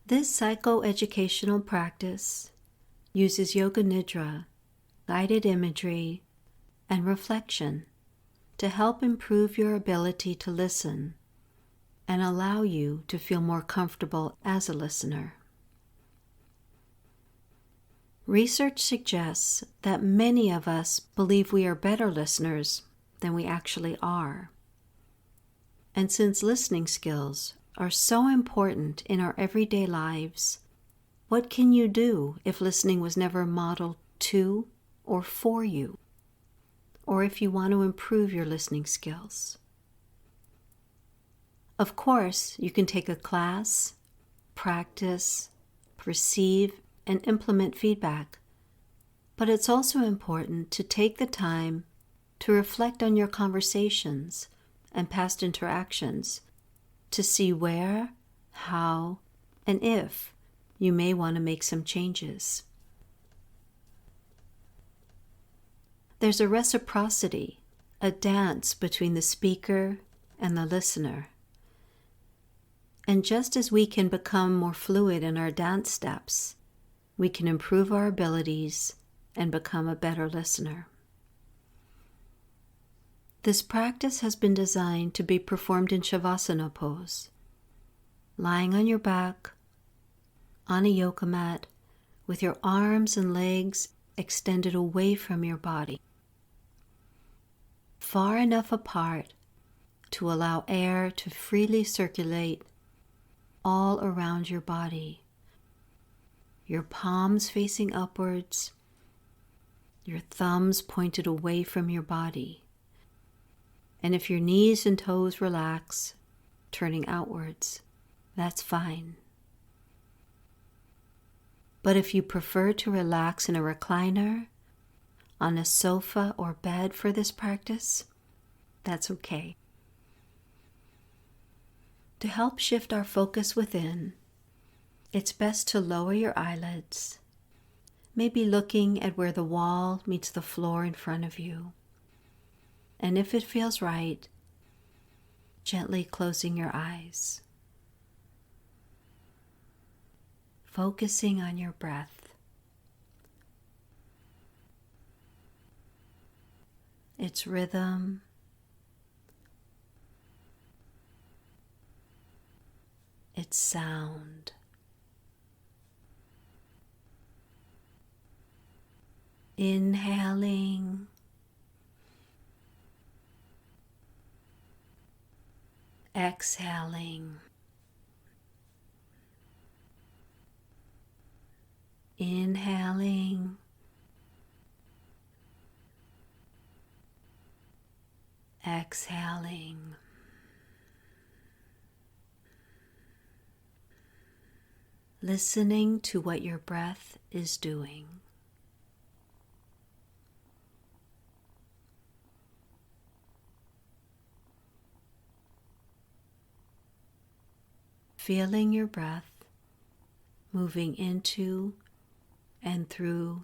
This psychoeducational practice uses yoga nidra, guided imagery, and reflection to help improve your ability to listen and allow you to feel more comfortable as a listener. Research suggests that many of us believe we are better listeners than we actually are. And since listening skills are so important in our everyday lives, what can you do if listening was never modeled to or for you? Or if you want to improve your listening skills? Of course, you can take a class, practice, receive, and implement feedback. But it's also important to take the time to reflect on your conversations and past interactions to see where, how, and if you may want to make some changes. There's a reciprocity, a dance between the speaker and the listener. And just as we can become more fluid in our dance steps, we can improve our abilities and become a better listener. This practice has been designed to be performed in Shavasana pose, lying on your back, on a yoga mat, with your arms and legs extended away from your body, far enough apart to allow air to freely circulate all around your body. Your palms facing upwards, your thumbs pointed away from your body. And if your knees and toes relax, turning outwards, that's fine. But if you prefer to relax in a recliner, on a sofa or bed for this practice, that's okay. To help shift our focus within, it's best to lower your eyelids, maybe looking at where the wall meets the floor in front of you. And if it feels right, gently closing your eyes. Focusing on your breath. Its rhythm, its sound. Inhaling, exhaling, inhaling, exhaling. Listening to what your breath is doing. Feeling your breath moving into and through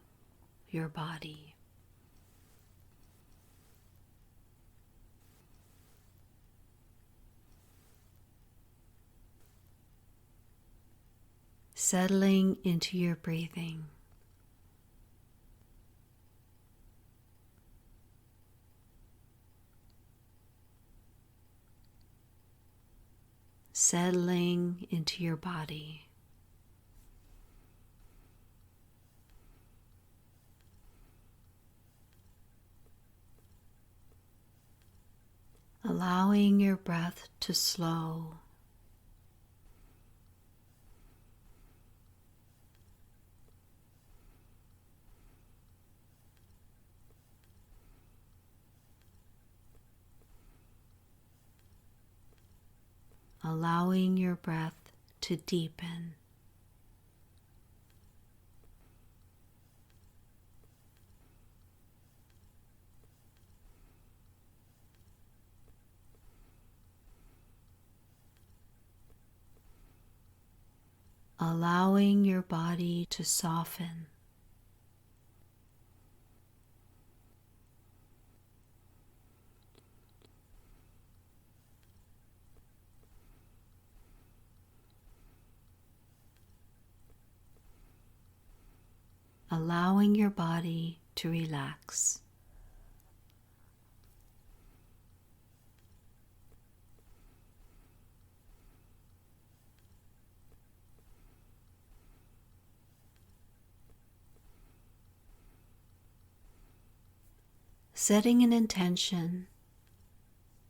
your body. Settling into your breathing. Settling into your body. Allowing your breath to slow. Allowing your breath to deepen. Allowing your body to soften. allowing your body to relax. Setting an intention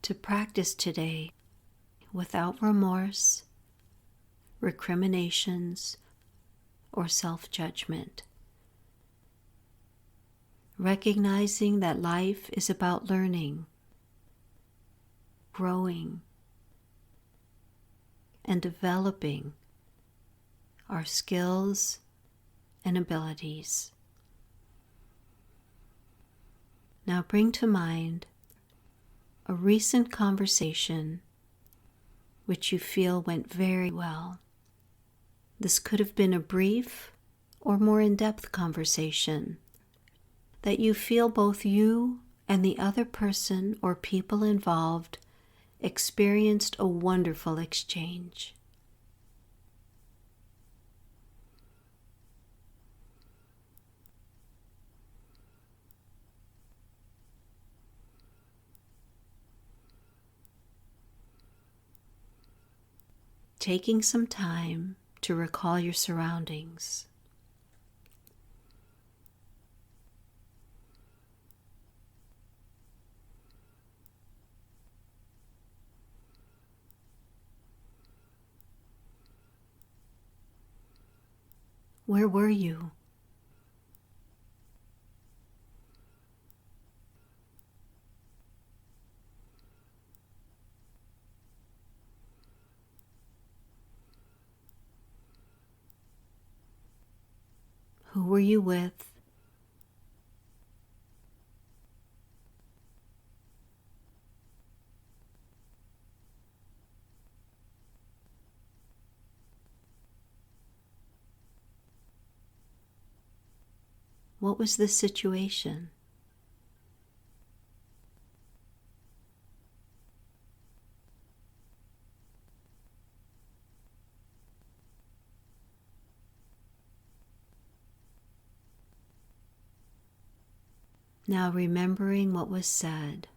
to practice today without remorse, recriminations, or self-judgment. Recognizing that life is about learning, growing, and developing our skills and abilities. Now bring to mind a recent conversation which you feel went very well. This could have been a brief or more in-depth conversation that you feel both you and the other person or people involved experienced a wonderful exchange. Taking some time to recall your surroundings. Where were you? Who were you with? What was the situation? Now remembering what was said.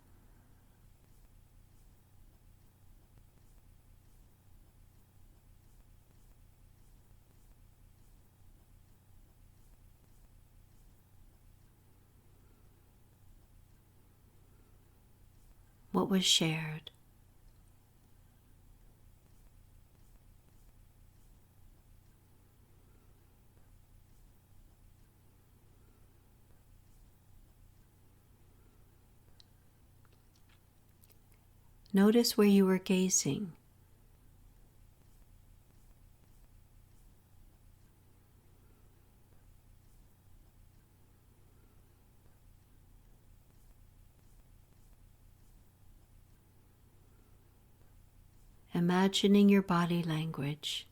What was shared. Notice where you were gazing. Imagining your body language.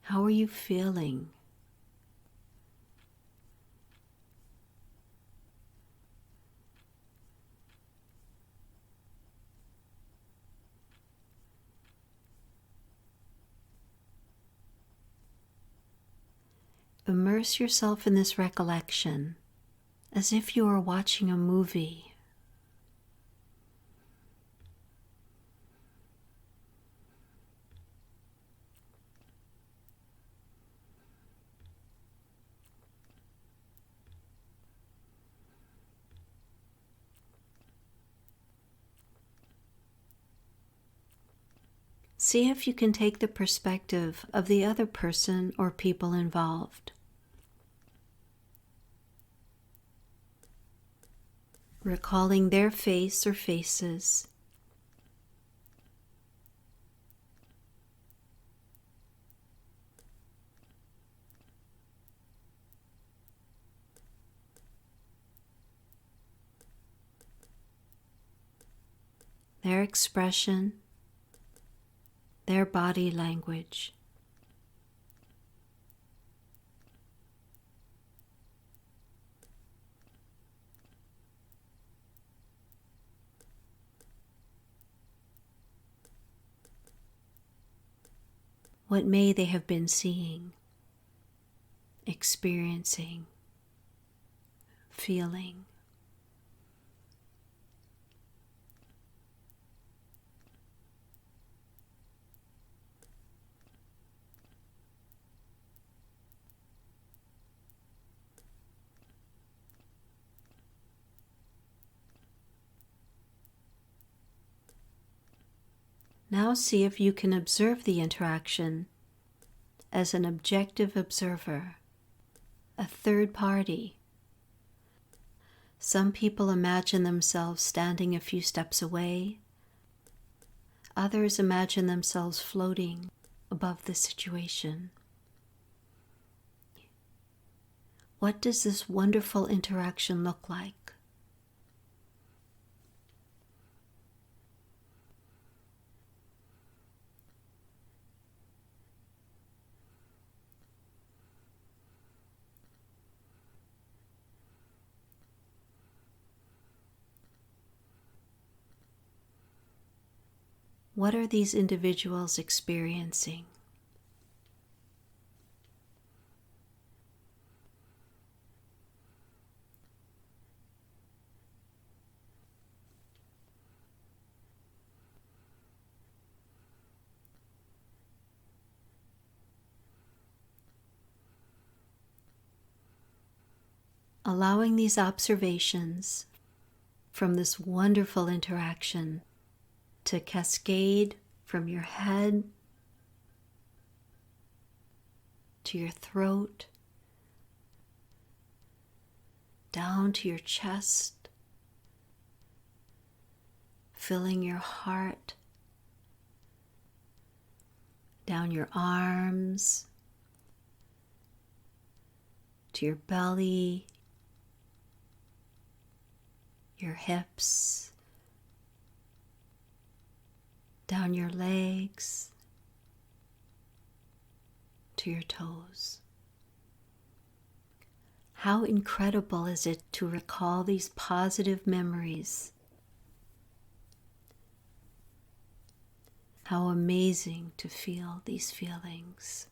How are you feeling? Immerse yourself in this recollection as if you were watching a movie. See if you can take the perspective of the other person or people involved. Recalling their face or faces. Their expression, their body language. What may they have been seeing, experiencing, feeling? Now see if you can observe the interaction as an objective observer, a third party. Some people imagine themselves standing a few steps away. Others imagine themselves floating above the situation. What does this wonderful interaction look like? What are these individuals experiencing? Allowing these observations from this wonderful interaction to cascade from your head to your throat, down to your chest, filling your heart, down your arms, to your belly, your hips, down your legs, to your toes. How incredible is it to recall these positive memories? How amazing to feel these feelings.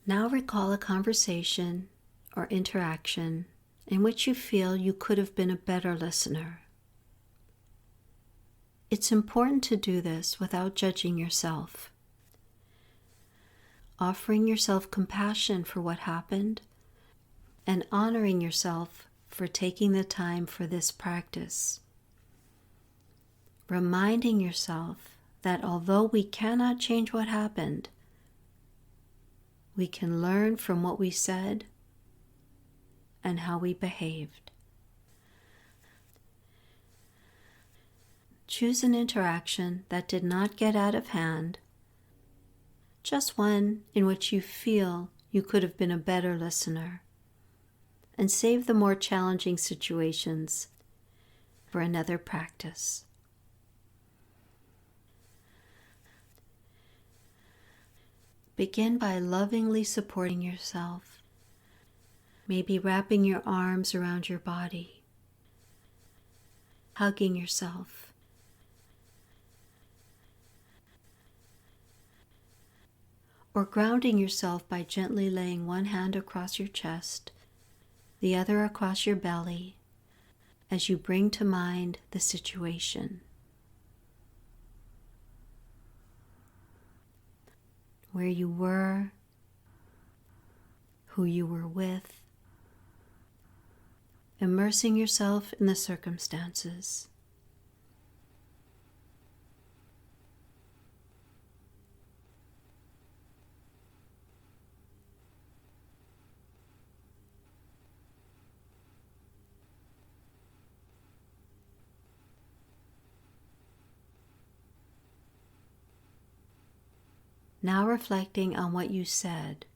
Now recall a conversation or interaction in which you feel you could have been a better listener. It's important to do this without judging yourself, offering yourself compassion for what happened and honoring yourself for taking the time for this practice. Reminding yourself that although we cannot change what happened, we can learn from what we said and how we behaved. Choose an interaction that did not get out of hand, just one in which you feel you could have been a better listener, and save the more challenging situations for another practice. Begin by lovingly supporting yourself, maybe wrapping your arms around your body, hugging yourself, or grounding yourself by gently laying one hand across your chest, the other across your belly, as you bring to mind the situation. Where you were, who you were with, immersing yourself in the circumstances. Now reflecting on what you said,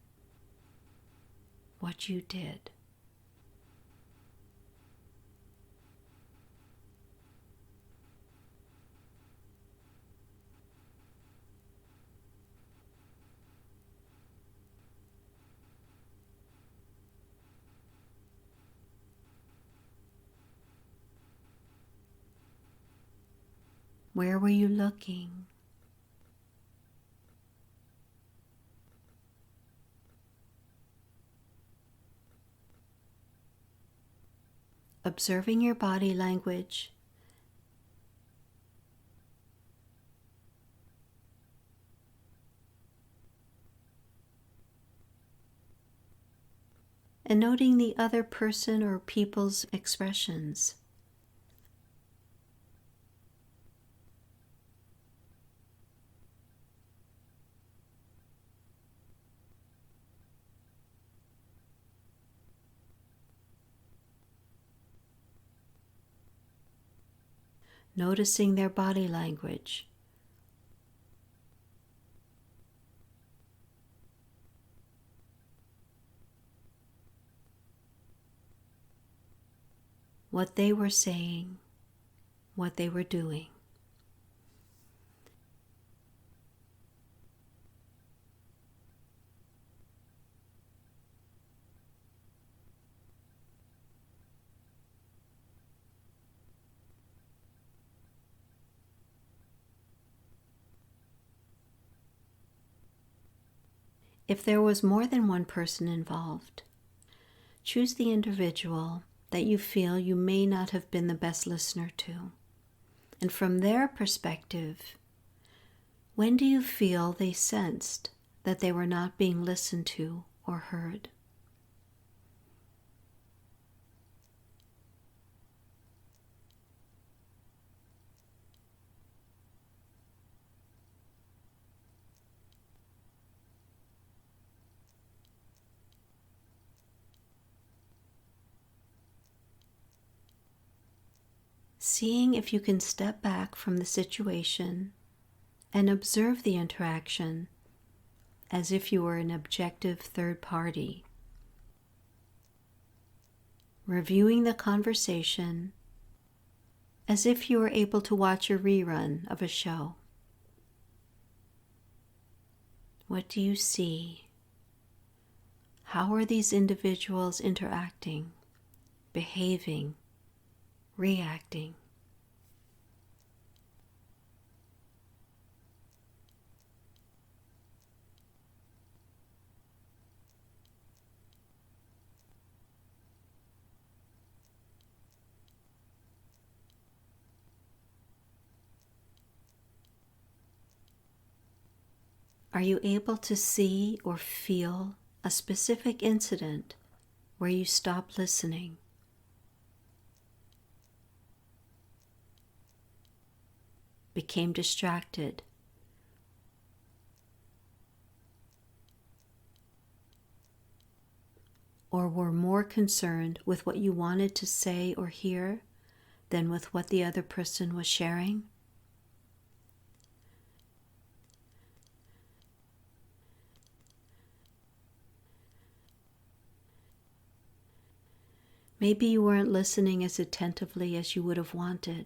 what you did. Where were you looking? Observing your body language, and noting the other person or people's expressions. Noticing their body language. What they were saying, what they were doing. If there was more than one person involved, choose the individual that you feel you may not have been the best listener to. And from their perspective, when do you feel they sensed that they were not being listened to or heard? Seeing if you can step back from the situation and observe the interaction as if you were an objective third party. Reviewing the conversation as if you were able to watch a rerun of a show. What do you see? How are these individuals interacting, behaving, reacting? Are you able to see or feel a specific incident where you stopped listening? Became distracted? Or were more concerned with what you wanted to say or hear than with what the other person was sharing? Maybe you weren't listening as attentively as you would have wanted.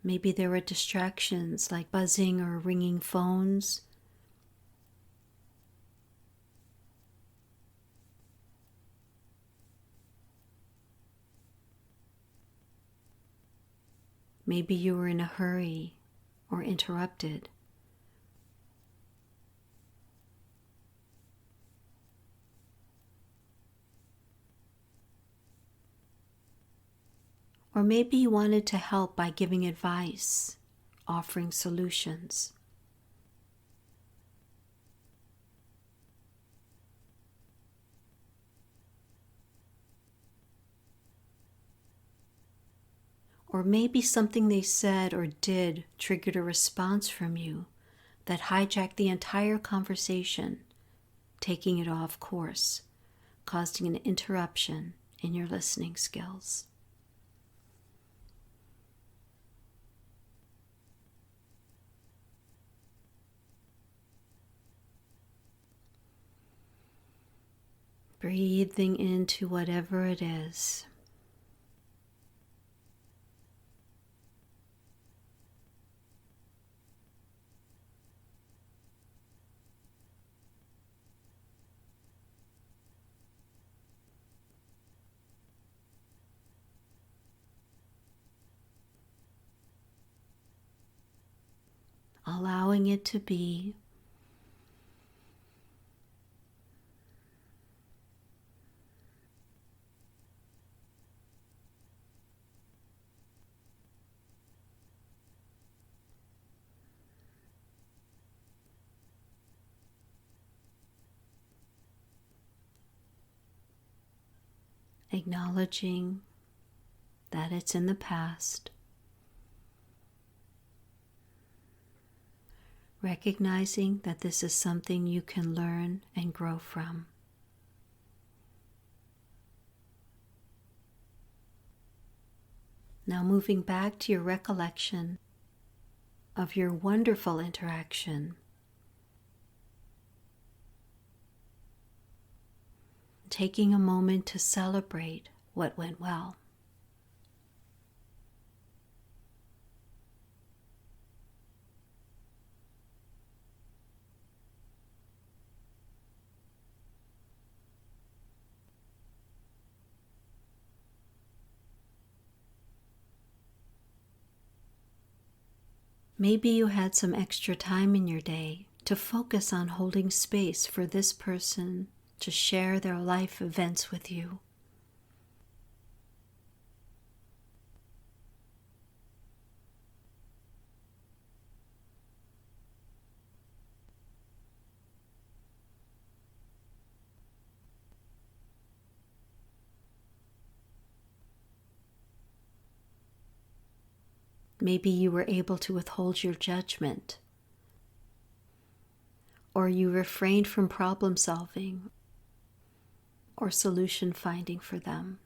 Maybe there were distractions like buzzing or ringing phones. Maybe you were in a hurry or interrupted. Or maybe you wanted to help by giving advice, offering solutions. Or maybe something they said or did triggered a response from you that hijacked the entire conversation, taking it off course, causing an interruption in your listening skills. Breathing into whatever it is. allowing it to be. Acknowledging that it's in the past, recognizing that this is something you can learn and grow from. Now moving back to your recollection of your wonderful interaction, taking a moment to celebrate what went well. Maybe you had some extra time in your day to focus on holding space for this person to share their life events with you. Maybe you were able to withhold your judgment, or you refrained from problem solving or solution finding for them.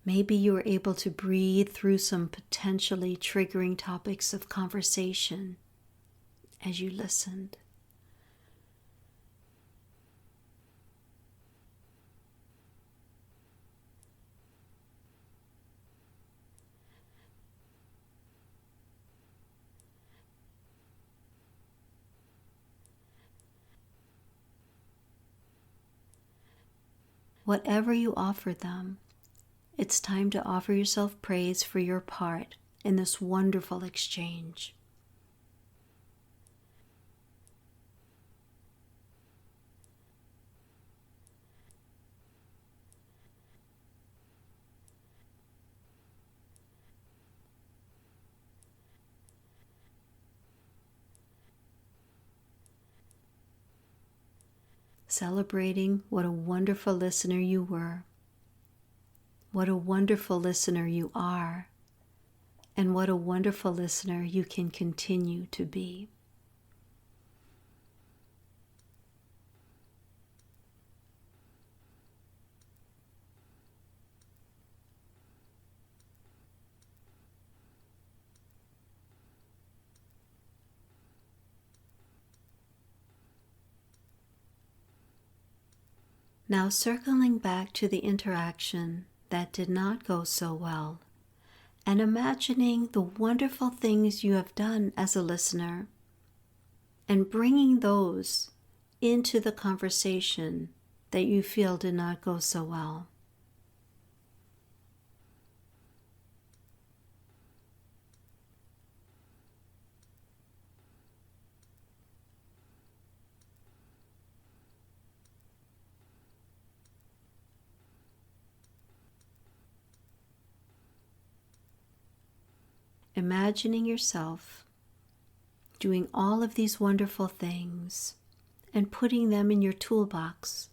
Maybe you were able to breathe through some potentially triggering topics of conversation as you listened. Whatever you offer them, it's time to offer yourself praise for your part in this wonderful exchange. Celebrating what a wonderful listener you were, what a wonderful listener you are, and what a wonderful listener you can continue to be. Now circling back to the interaction that did not go so well, and imagining the wonderful things you have done as a listener, and bringing those into the conversation that you feel did not go so well. Imagining yourself doing all of these wonderful things and putting them in your toolbox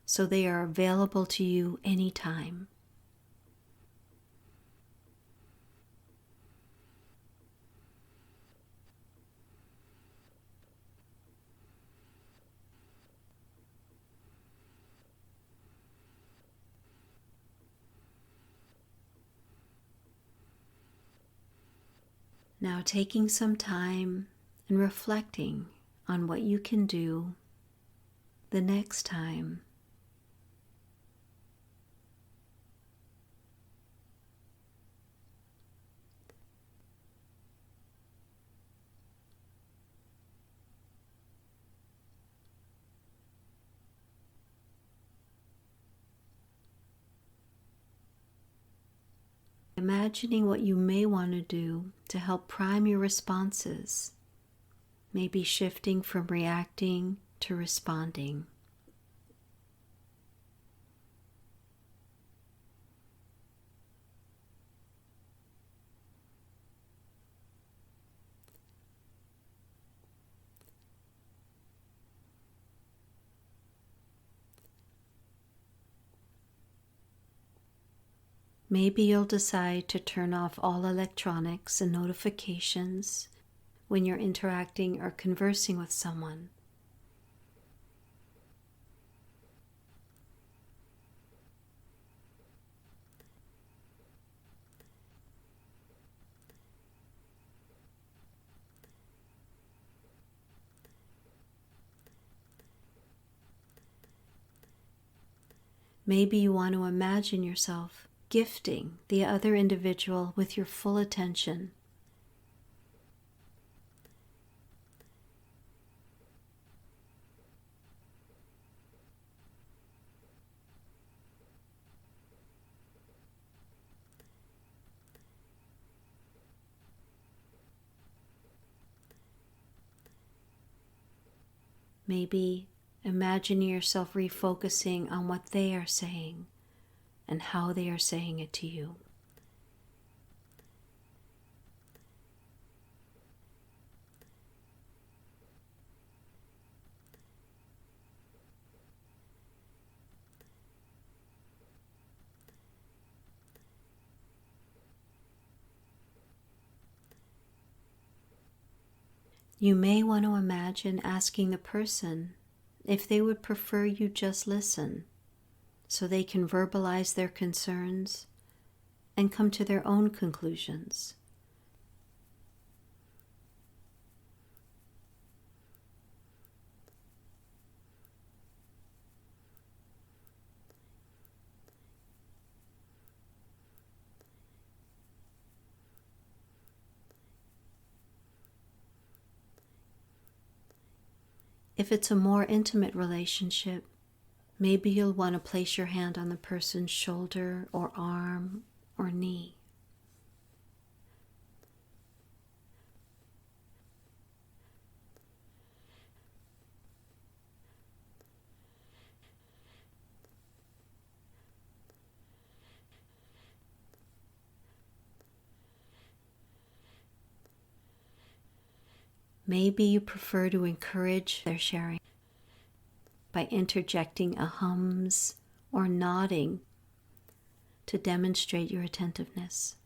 so they are available to you anytime. Now taking some time and reflecting on what you can do the next time imagining what you may want to do to help prime your responses, maybe shifting from reacting to responding. Maybe you'll decide to turn off all electronics and notifications when you're interacting or conversing with someone. Maybe you want to imagine yourself gifting the other individual with your full attention. Maybe imagine yourself refocusing on what they are saying and how they are saying it to you. You may want to imagine asking the person if they would prefer you just listen, so they can verbalize their concerns and come to their own conclusions. If it's a more intimate relationship, maybe you'll want to place your hand on the person's shoulder or arm or knee. Maybe you prefer to encourage their sharing by interjecting a hums or nodding to demonstrate your attentiveness.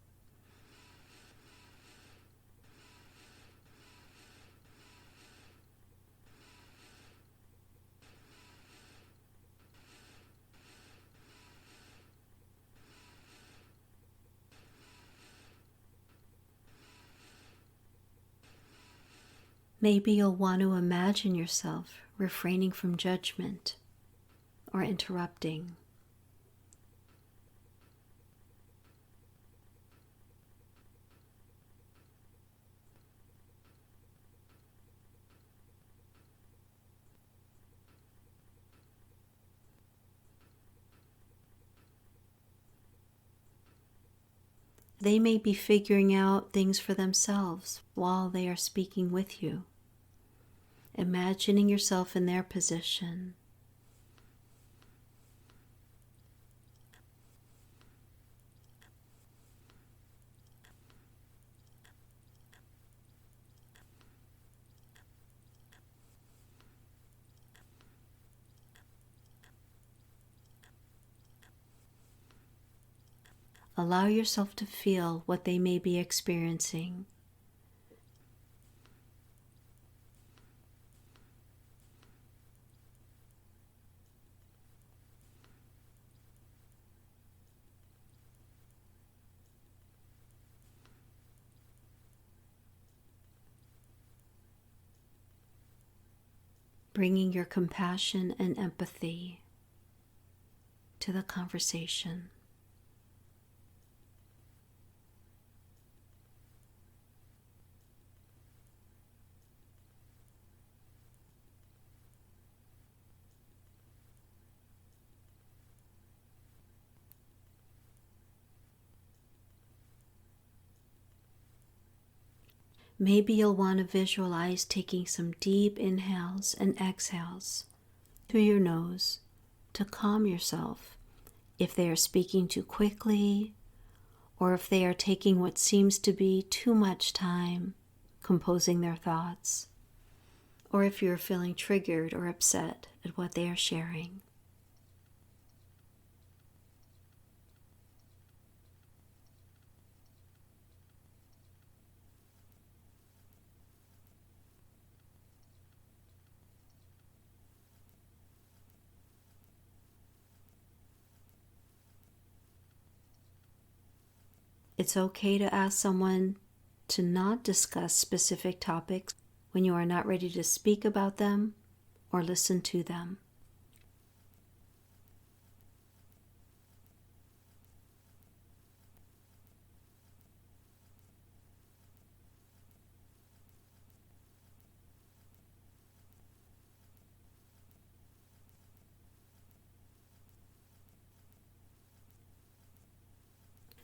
Maybe you'll want to imagine yourself refraining from judgment or interrupting. They may be figuring out things for themselves while they are speaking with you. Imagining yourself in their position. Allow yourself to feel what they may be experiencing. Bringing your compassion and empathy to the conversation. Maybe you'll want to visualize taking some deep inhales and exhales through your nose to calm yourself if they are speaking too quickly, or if they are taking what seems to be too much time composing their thoughts, or if you're feeling triggered or upset at what they are sharing. It's okay to ask someone to not discuss specific topics when you are not ready to speak about them or listen to them.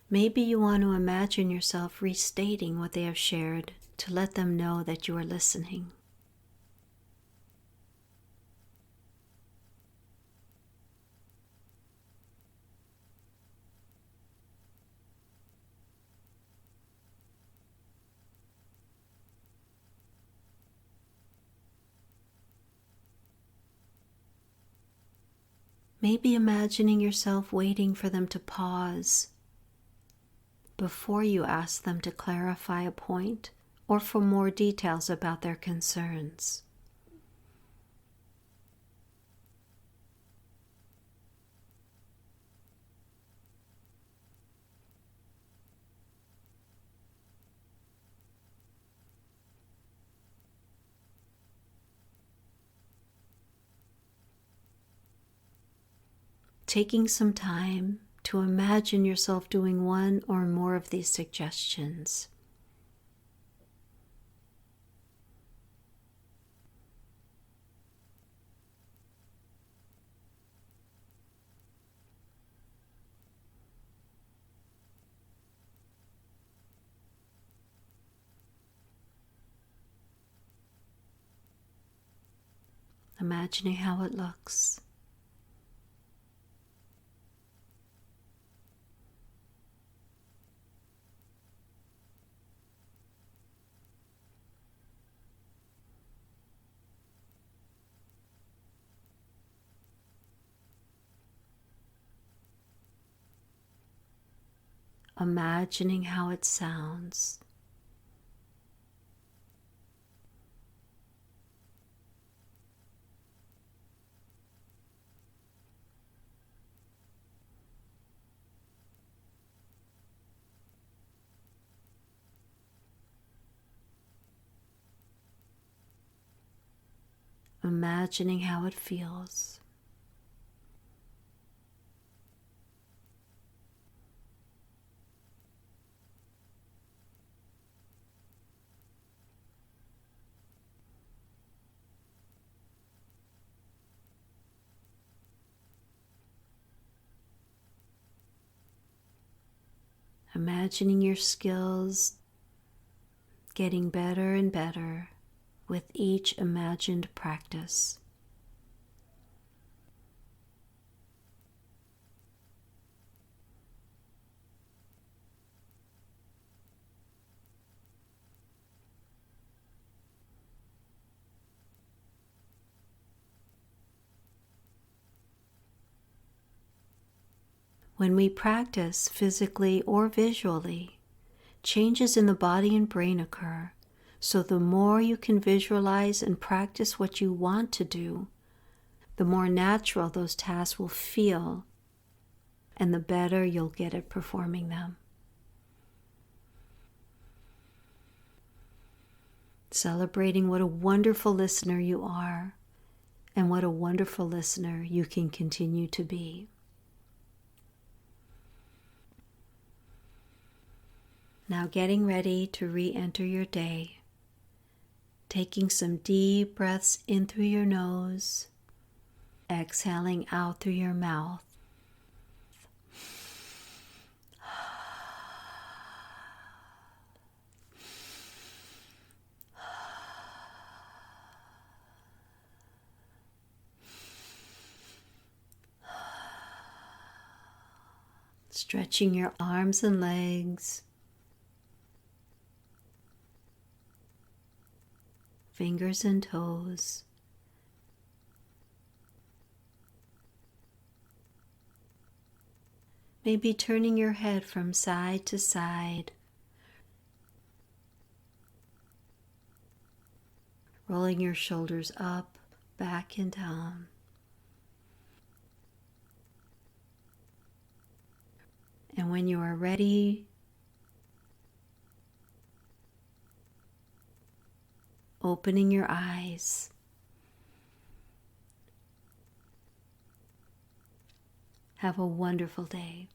Maybe you want to imagine yourself restating what they have shared to let them know that you are listening. Maybe imagining yourself waiting for them to pause before you ask them to clarify a point or for more details about their concerns. Taking some time to imagine yourself doing one or more of these suggestions. Imagining how it looks. Imagining how it sounds. Imagining how it feels. Imagining your skills getting better and better with each imagined practice. When we practice physically or visually, changes in the body and brain occur. So the more you can visualize and practice what you want to do, the more natural those tasks will feel, and the better you'll get at performing them. Celebrating what a wonderful listener you are, and what a wonderful listener you can continue to be. Now getting ready to re-enter your day, taking some deep breaths in through your nose, exhaling out through your mouth. Stretching your arms and legs, fingers and toes. Maybe turning your head from side to side, rolling your shoulders up, back, and down. And when you are ready, opening your eyes. Have a wonderful day.